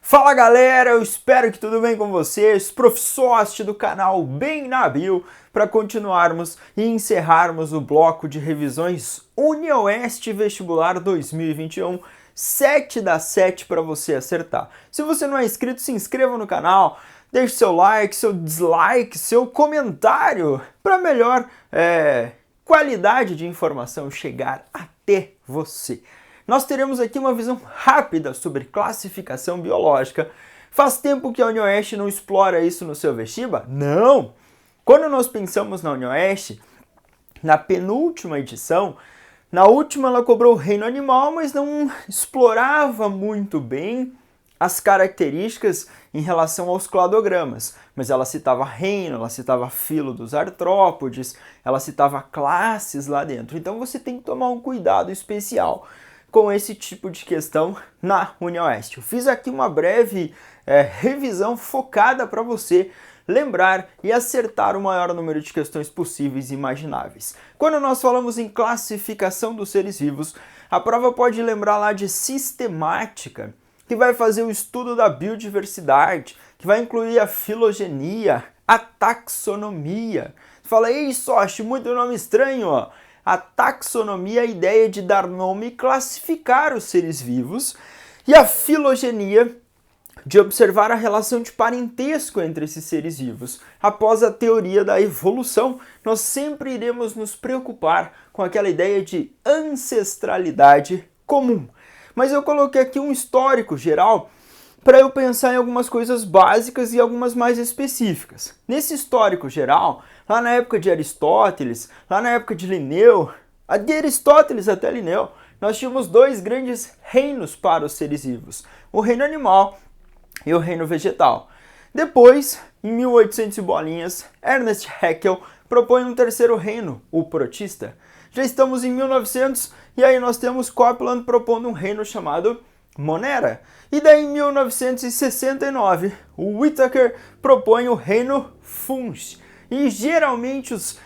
Fala galera, eu espero que tudo bem com vocês, Profsócio do canal Bem na Bio, para continuarmos e encerrarmos o bloco de revisões UniOeste Vestibular 2021, 7 das 7 para você acertar. Se você não é inscrito, se inscreva no canal, deixe seu like, seu dislike, seu comentário, para melhor qualidade de informação chegar até você. Nós teremos aqui uma visão rápida sobre classificação biológica. Faz tempo que a UniOeste não explora isso no seu vestibular? Não! Quando nós pensamos na UniOeste, na penúltima edição, na última ela cobrou o reino animal, mas não explorava muito bem as características em relação aos cladogramas. Mas ela citava reino, ela citava filo dos artrópodes, ela citava classes lá dentro. Então você tem que tomar um cuidado especial com esse tipo de questão na UniOeste. Eu fiz aqui uma breve revisão focada para você lembrar e acertar o maior número de questões possíveis e imagináveis. Quando nós falamos em classificação dos seres vivos, a prova pode lembrar lá de sistemática, que vai fazer o estudo da biodiversidade, que vai incluir a filogenia, a taxonomia. Fala, ei, Sochi, muito nome estranho, ó. A taxonomia é a ideia de dar nome e classificar os seres vivos, e a filogenia de observar a relação de parentesco entre esses seres vivos. Após a teoria da evolução, nós sempre iremos nos preocupar com aquela ideia de ancestralidade comum. Mas eu coloquei aqui um histórico geral para eu pensar em algumas coisas básicas e algumas mais específicas. Nesse histórico geral, lá na época de Aristóteles, lá na época de Linneu, de Aristóteles até Linneu, nós tínhamos dois grandes reinos para os seres vivos, o reino animal e o reino vegetal. Depois, em 1800 e bolinhas, Ernest Haeckel propõe um terceiro reino, o protista. Já estamos em 1900 e aí nós temos Copeland propondo um reino chamado Monera. E daí em 1969, o Whittaker propõe o reino Fungi. E geralmente os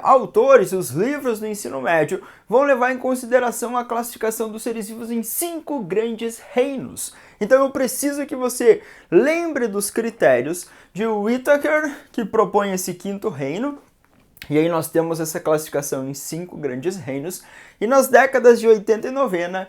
autores, os livros do ensino médio, vão levar em consideração a classificação dos seres vivos em 5 grandes reinos. Então eu preciso que você lembre dos critérios de Whittaker, que propõe esse 5º reino. E aí nós temos essa classificação em 5 grandes reinos. E nas décadas de 80 e 90,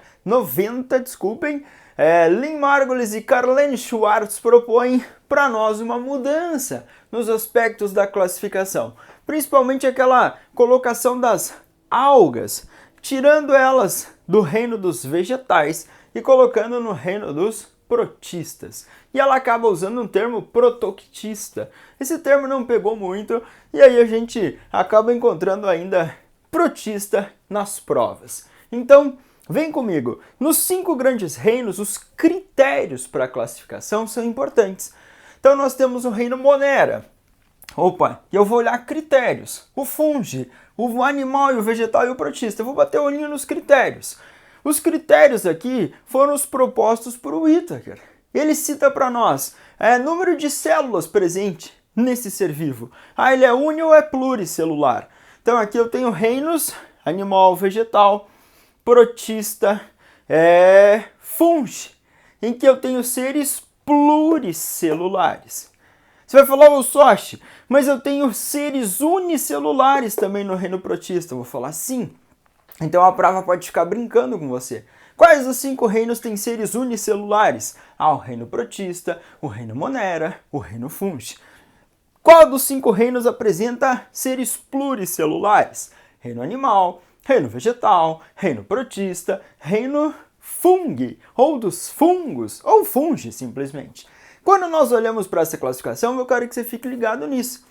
Lynn Margulis e Karlene Schwartz propõem para nós uma mudança nos aspectos da classificação. Principalmente aquela colocação das algas, tirando elas do reino dos vegetais e colocando no reino dos protistas. E ela acaba usando um termo protoctista. Esse termo não pegou muito e aí a gente acaba encontrando ainda protista nas provas. Então, vem comigo. Nos 5 grandes reinos, os critérios para a classificação são importantes. Então nós temos o reino Monera. E eu vou olhar critérios. O fungi, o animal e o vegetal e o protista. Eu vou bater o olhinho nos critérios. Os critérios aqui foram os propostos por Whittaker. Ele cita para nós número de células presente nesse ser vivo. Ele é uni ou é pluricelular? Então aqui eu tenho reinos, animal, vegetal, protista, fungi, em que eu tenho seres pluricelulares. Você vai falar, ô Sochi, mas eu tenho seres unicelulares também no reino protista. Eu vou falar sim. Então a prova pode ficar brincando com você. Quais dos 5 reinos têm seres unicelulares? O reino protista, o reino Monera, o reino fungi. Qual dos 5 reinos apresenta seres pluricelulares? Reino animal, reino vegetal, reino protista, reino fungi, ou dos fungos, ou fungi simplesmente. Quando nós olhamos para essa classificação, eu quero que você fique ligado nisso.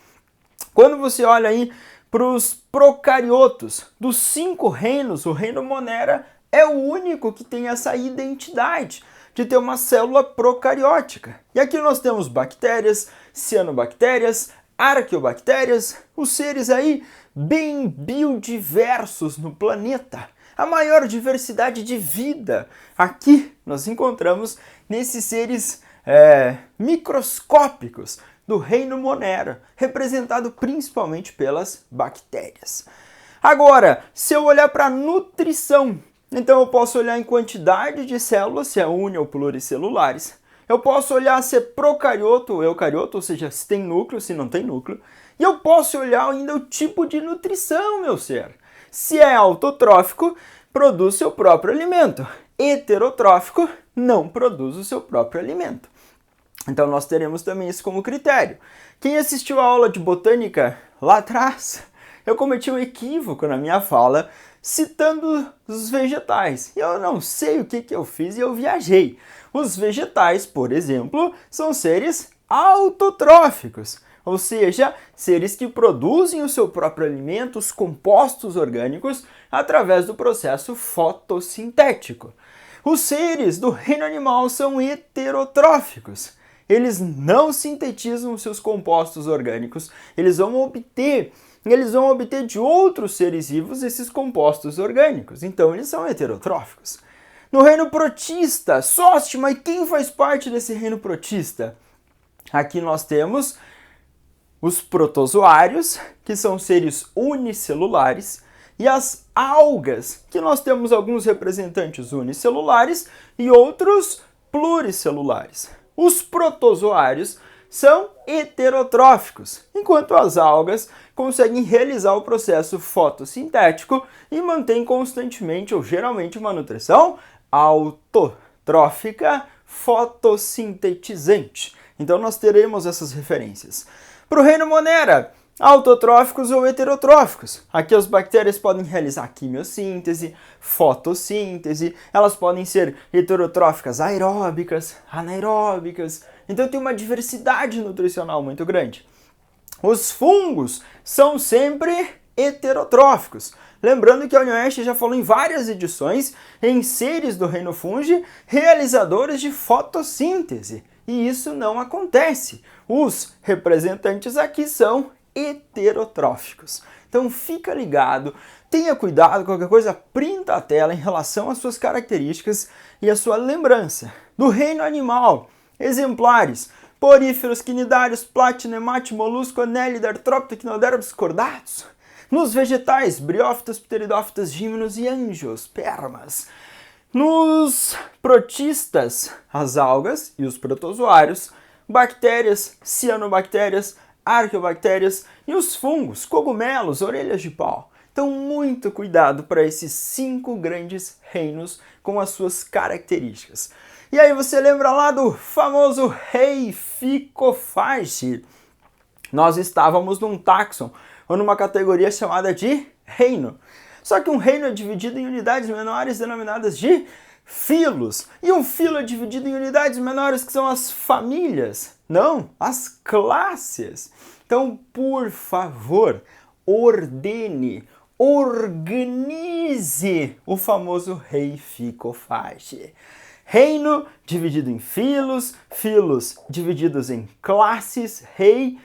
Quando você olha aí para os procariotos, dos 5 reinos, o reino Monera é o único que tem essa identidade de ter uma célula procariótica. E aqui nós temos bactérias, cianobactérias, arqueobactérias, os seres aí bem biodiversos no planeta. A maior diversidade de vida aqui nós encontramos nesses seres microscópicos do reino Monera, representado principalmente pelas bactérias. Agora, se eu olhar para a nutrição, então eu posso olhar em quantidade de células, se é uni ou pluricelulares. eu posso olhar se é procarioto ou eucarioto, ou seja, se tem núcleo, se não tem núcleo, e eu posso olhar ainda o tipo de nutrição, meu ser. Se é autotrófico, produz seu próprio alimento. Heterotrófico, não produz o seu próprio alimento. Então nós teremos também isso como critério. Quem assistiu a aula de botânica lá atrás, eu cometi um equívoco na minha fala, citando os vegetais. Eu não sei o que eu fiz e eu viajei. Os vegetais, por exemplo, são seres autotróficos, ou seja, seres que produzem o seu próprio alimento, os compostos orgânicos, através do processo fotossintético. Os seres do reino animal são heterotróficos. Eles não sintetizam os seus compostos orgânicos, eles vão obter de outros seres vivos esses compostos orgânicos. Então eles são heterotróficos. No reino protista, Sóste, mas quem faz parte desse reino protista? Aqui nós temos os protozoários, que são seres unicelulares, e as algas, que nós temos alguns representantes unicelulares e outros pluricelulares. Os protozoários são heterotróficos, enquanto as algas conseguem realizar o processo fotossintético e mantêm constantemente ou geralmente uma nutrição autotrófica fotossintetizante. Então nós teremos essas referências. Para o reino Monera, autotróficos ou heterotróficos. Aqui as bactérias podem realizar quimiossíntese, fotossíntese, elas podem ser heterotróficas aeróbicas, anaeróbicas, então tem uma diversidade nutricional muito grande. Os fungos são sempre heterotróficos. Lembrando que a UniOeste já falou em várias edições em seres do reino fungi realizadores de fotossíntese, e isso não acontece. Os representantes aqui são heterotróficos. Então fica ligado, tenha cuidado, qualquer coisa printa a tela em relação às suas características e à sua lembrança. Do reino animal, exemplares, poríferos, quinidários, platinemate, molusco, anélide, artrópode, quinodermos, cordatos. Nos vegetais, briófitas, pteridófitas, gímenos e angiospermas. Nos protistas, as algas e os protozoários, bactérias, cianobactérias, arqueobactérias e os fungos, cogumelos, orelhas de pau. Então, muito cuidado para esses 5 grandes reinos com as suas características. E aí você lembra lá do famoso rei Ficofage? Nós estávamos num táxon, ou numa categoria chamada de reino. Só que um reino é dividido em unidades menores denominadas de filos. E um filo é dividido em unidades menores que são as famílias. Não, as classes. Então, por favor, ordene, organize o famoso rei Ficofage. Reino dividido em filos, filos divididos em classes, rei,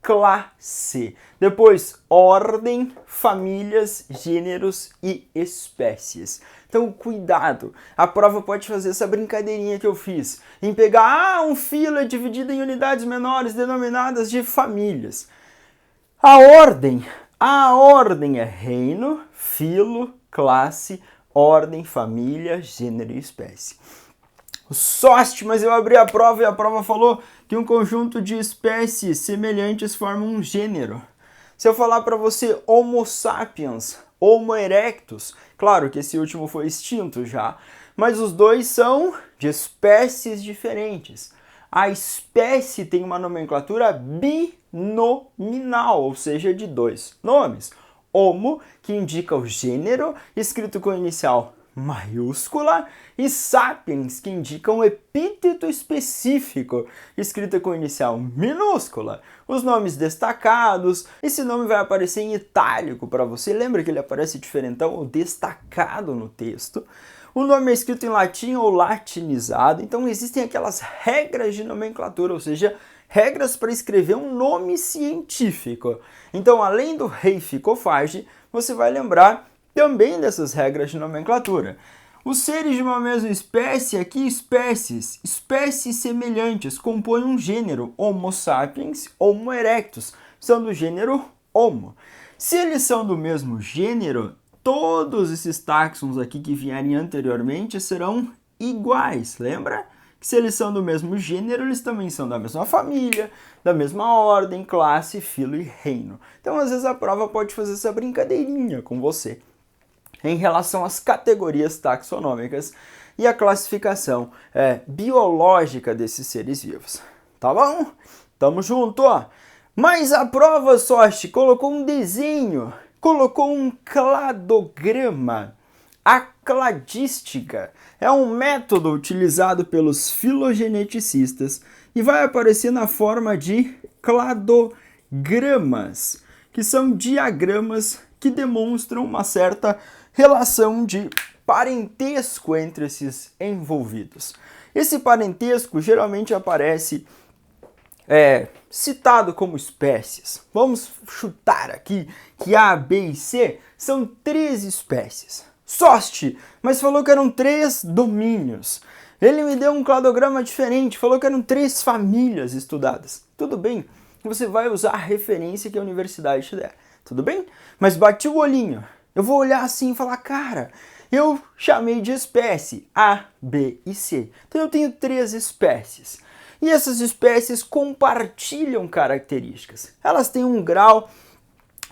classe. Depois, ordem, famílias, gêneros e espécies. Então, cuidado. A prova pode fazer essa brincadeirinha que eu fiz, em pegar, um filo é dividido em unidades menores denominadas de famílias. A ordem é reino, filo, classe, ordem, família, gênero e espécie. O Sóste, mas eu abri a prova e a prova falou que um conjunto de espécies semelhantes formam um gênero. Se eu falar para você Homo sapiens, Homo erectus, claro que esse último foi extinto já, mas os dois são de espécies diferentes. A espécie tem uma nomenclatura binominal, ou seja, de 2 nomes. Homo, que indica o gênero, escrito com inicial maiúscula, e sapiens, que indica um epíteto específico, escrito com inicial minúscula. Os nomes destacados, esse nome vai aparecer em itálico para você, lembra que ele aparece diferentão ou destacado no texto. O nome é escrito em latim ou latinizado, então existem aquelas regras de nomenclatura, ou seja, regras para escrever um nome científico. Então, além do rei Ficofage, você vai lembrar também dessas regras de nomenclatura. Os seres de uma mesma espécie, aqui espécies semelhantes, compõem um gênero, Homo sapiens, Homo erectus, são do gênero Homo. Se eles são do mesmo gênero, todos esses táxons aqui que vierem anteriormente serão iguais, lembra? que se eles são do mesmo gênero, eles também são da mesma família, da mesma ordem, classe, filo e reino. Então, às vezes, a prova pode fazer essa brincadeirinha com você em relação às categorias taxonômicas e a classificação biológica desses seres vivos. Tá bom? Tamo junto, ó. Mas a prova, Soste, colocou um desenho, colocou um cladograma. A cladística é um método utilizado pelos filogeneticistas e vai aparecer na forma de cladogramas, que são diagramas que demonstram uma certa relação de parentesco entre esses envolvidos. Esse parentesco geralmente aparece citado como espécies. Vamos chutar aqui que A, B e C são 3 espécies. Soste, mas falou que eram 3 domínios. Ele me deu um cladograma diferente, falou que eram 3 famílias estudadas. Tudo bem, você vai usar a referência que a universidade te der. Tudo bem? Mas bati o olhinho. Eu vou olhar assim e falar, cara, eu chamei de espécie A, B e C. Então eu tenho 3 espécies. E essas espécies compartilham características. Elas têm um grau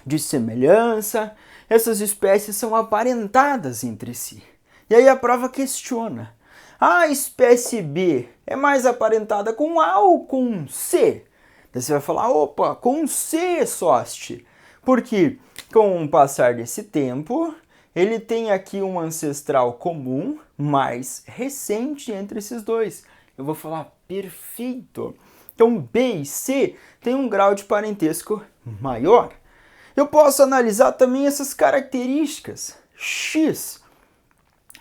de semelhança, essas espécies são aparentadas entre si. E aí a prova questiona. A espécie B é mais aparentada com A ou com C? Daí você vai falar, opa, com C, Soste. Porque com o passar desse tempo, ele tem aqui um ancestral comum mais recente entre esses dois. Eu vou falar, perfeito. Então B e C têm um grau de parentesco maior. Eu posso analisar também essas características. X.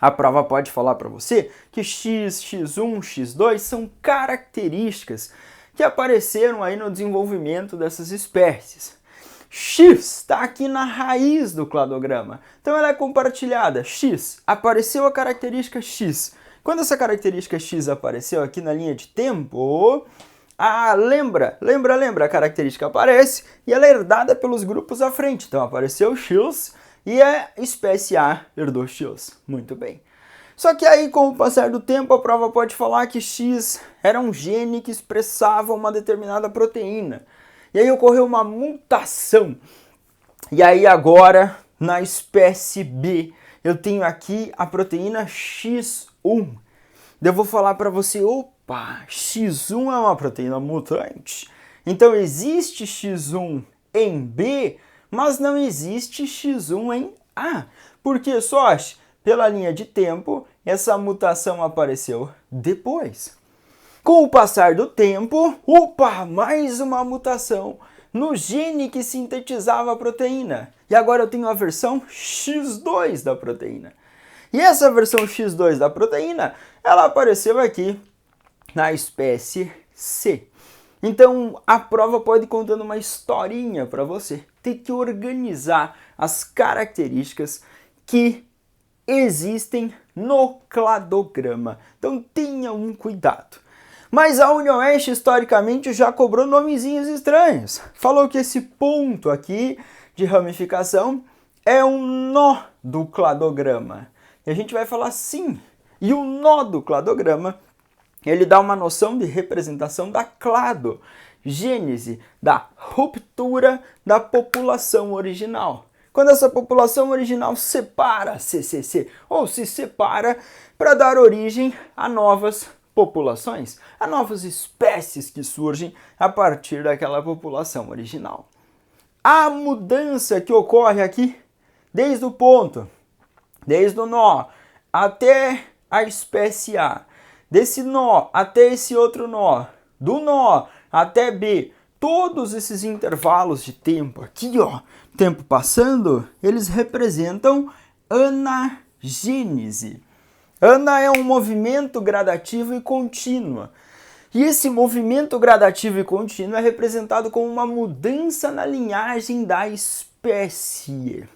A prova pode falar para você que X, X1, X2 são características que apareceram aí no desenvolvimento dessas espécies. X está aqui na raiz do cladograma, então ela é compartilhada. X, apareceu a característica X. Quando essa característica X apareceu aqui na linha de tempo, lembra, a característica aparece e ela é herdada pelos grupos à frente. Então apareceu X e a espécie A herdou X. Muito bem. Só que aí, com o passar do tempo, a prova pode falar que X era um gene que expressava uma determinada proteína. E aí ocorreu uma mutação. E aí agora, na espécie B, eu tenho aqui a proteína X1. Eu vou falar para você, opa, X1 é uma proteína mutante. Então existe X1 em B, mas não existe X1 em A. Por que, Soste? Pela linha de tempo, essa mutação apareceu depois. Com o passar do tempo, opa, mais uma mutação no gene que sintetizava a proteína. E agora eu tenho a versão X2 da proteína. E essa versão X2 da proteína, ela apareceu aqui na espécie C. Então, a prova pode ir contando uma historinha para você. Tem que organizar as características que existem no cladograma. Então, tenha um cuidado. Mas a UniOeste, historicamente, já cobrou nomezinhos estranhos. Falou que esse ponto aqui de ramificação é um nó do cladograma. E a gente vai falar sim. E o nó do cladograma, ele dá uma noção de representação da cladogênese, da ruptura da população original. Quando essa população original separa, ou se separa para dar origem a novas populações, a novas espécies que surgem a partir daquela população original. A mudança que ocorre aqui, desde o ponto, desde o nó até a espécie A, desse nó até esse outro nó, do nó até B, todos esses intervalos de tempo aqui, ó, tempo passando, eles representam anagênese. Ana é um movimento gradativo e contínuo. E esse movimento gradativo e contínuo é representado como uma mudança na linhagem da espécie.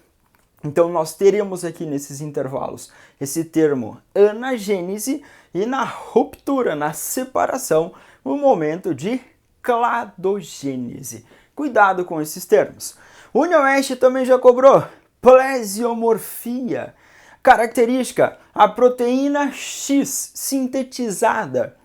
Então nós teremos aqui nesses intervalos esse termo anagênese e na ruptura, na separação, o momento de cladogênese. Cuidado com esses termos. UniOeste também já cobrou plesiomorfia. Característica, a proteína X sintetizada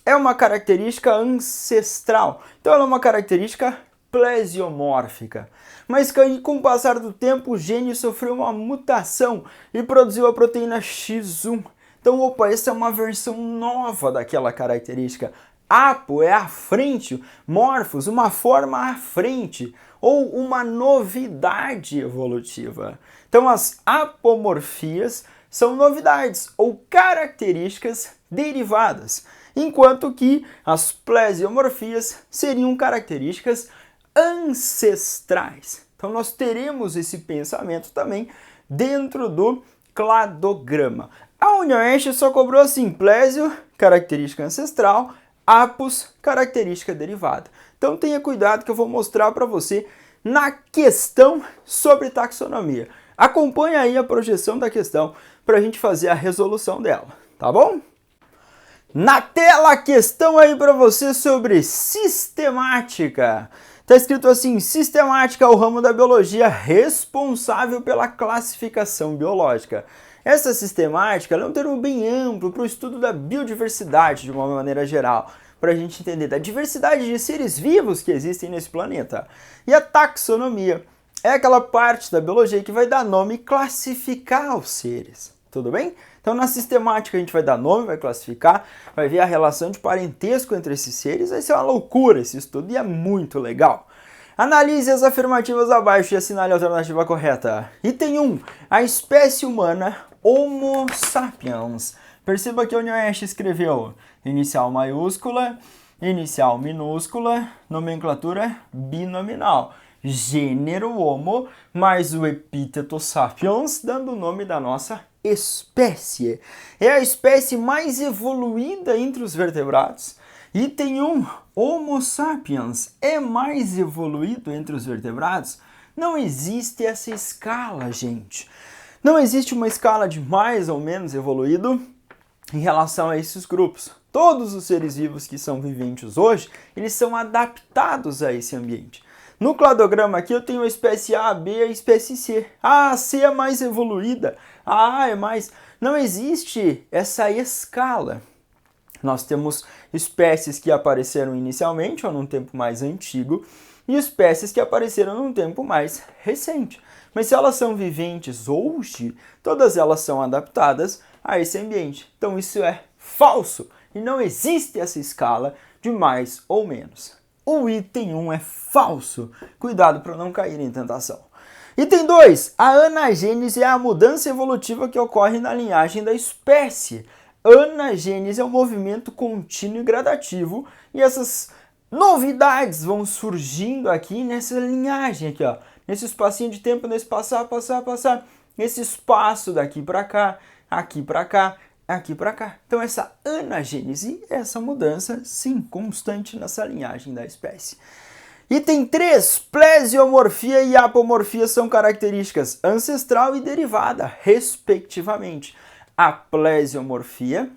é uma característica ancestral, então ela é uma característica plesiomórfica. Mas que com o passar do tempo o gene sofreu uma mutação e produziu a proteína X1. Então, opa, essa é uma versão nova daquela característica. Apo é à frente, morfos, uma forma à frente, ou uma novidade evolutiva. Então, as apomorfias são novidades ou características derivadas, enquanto que as plesiomorfias seriam características ancestrais. Então nós teremos esse pensamento também dentro do cladograma. A UniOeste só cobrou assim, plésio, característica ancestral, apos, característica derivada. Então tenha cuidado que eu vou mostrar para você na questão sobre taxonomia. Acompanhe aí a projeção da questão para a gente fazer a resolução dela, tá bom? Na tela, a questão aí para você sobre sistemática. Está escrito assim, sistemática é o ramo da biologia responsável pela classificação biológica. Essa sistemática é um termo bem amplo para o estudo da biodiversidade de uma maneira geral, para a gente entender da diversidade de seres vivos que existem nesse planeta. E a taxonomia é aquela parte da biologia que vai dar nome e classificar os seres, tudo bem? Então na sistemática a gente vai dar nome, vai classificar, vai ver a relação de parentesco entre esses seres, vai ser uma loucura esse estudo e é muito legal. Analise as afirmativas abaixo e assinale a alternativa correta. Item 1. A espécie humana Homo sapiens. Perceba que a UniOeste escreveu inicial maiúscula, inicial minúscula, nomenclatura binominal. Gênero Homo, mais o epíteto sapiens, dando o nome da nossa espécie. É a espécie mais evoluída entre os vertebrados. Item 1. Homo sapiens é mais evoluído entre os vertebrados? Não existe essa escala, gente. Não existe uma escala de mais ou menos evoluído em relação a esses grupos. Todos os seres vivos que são viventes hoje, eles são adaptados a esse ambiente. No cladograma aqui eu tenho a espécie A, B e a espécie C. A C é mais evoluída, a A é mais... Não existe essa escala. Nós temos espécies que apareceram inicialmente ou num tempo mais antigo e espécies que apareceram num tempo mais recente. Mas se elas são viventes hoje, todas elas são adaptadas a esse ambiente. Então isso é falso e não existe essa escala de mais ou menos. O item 1 é falso. Cuidado para não cair em tentação. Item 2. A anagênese é a mudança evolutiva que ocorre na linhagem da espécie. Anagênese é um movimento contínuo e gradativo e essas novidades vão surgindo aqui nessa linhagem aqui, ó, nesse espacinho de tempo, nesse passar, nesse espaço daqui para cá, aqui para cá, aqui para cá. Então essa anagênese é essa mudança, sim, constante nessa linhagem da espécie. Item 3. Plesiomorfia e apomorfia são características ancestral e derivada, respectivamente. A plesiomorfia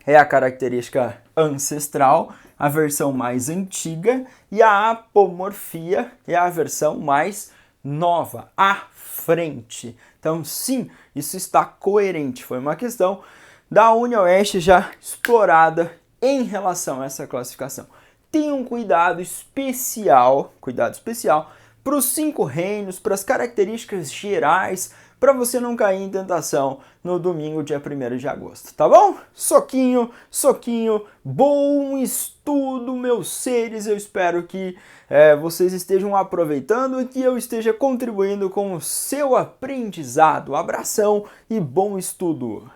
é a característica ancestral, a versão mais antiga, e a apomorfia é a versão mais nova, à frente. Então, sim, isso está coerente. Foi uma questão da UniOeste já explorada em relação a essa classificação. Tenha um cuidado especial para os 5 reinos, para as características gerais, para você não cair em tentação no domingo, dia 1º de agosto, tá bom? Soquinho, soquinho, bom estudo, meus seres. Eu espero que vocês estejam aproveitando e que eu esteja contribuindo com o seu aprendizado. Abração e bom estudo!